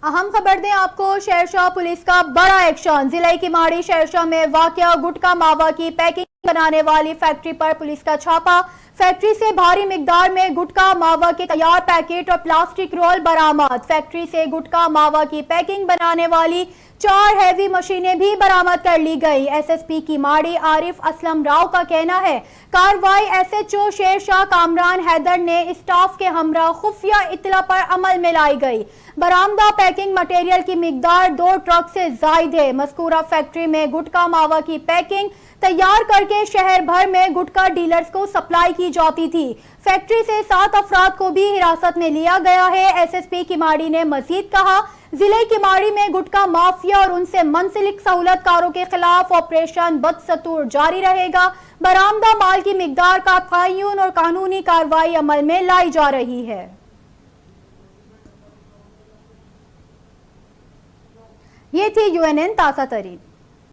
اہم خبر دیں آپ کو، شہرشاہ پولیس کا بڑا ایکشن۔ ضلع کیماڑی شہرشاہ میں واقع گٹکا ماوا کی پیکنگ بنانے والی فیکٹری پر پولیس کا چھاپا۔ فیکٹری سے بھاری مقدار میں گٹکا ماوا کے تیار پیکٹ اور پلاسٹک رول برآمد۔ فیکٹری سے گٹکا ماوا کی پیکنگ بنانے والی 4 ہیوی مشینیں بھی برآمد کر لی گئی۔ S S P Kemari Arif Aslam Rao کا کہنا ہے، کارروائی S H O Shershah Kamran Haider نے اسٹاف کے ہمراہ خفیہ اطلاع پر عمل میں لائی گئی۔ برآمدہ پیکنگ مٹیریل کی مقدار 2 ٹرک سے زائد ہے۔ مذکورہ فیکٹری میں گٹکا ماوا کی پیکنگ تیار کر کے شہر بھر میں گٹکا ڈیلرز کو سپلائی کی جاتی تھی۔ فیکٹری سے 7 افراد کو بھی حراست میں لیا گیا ہے۔ ایس ایس پی کیماڑی نے مزید کہا، ضلع کیماڑی میں گٹکا مافیا اور ان سے منسلک سہولت کاروں کے خلاف آپریشن بدستور جاری رہے گا۔ برآمدہ مال کی مقدار کا تعین اور قانونی کارروائی عمل میں لائی جا رہی ہے۔ یہ تھی UNN تازہ ترین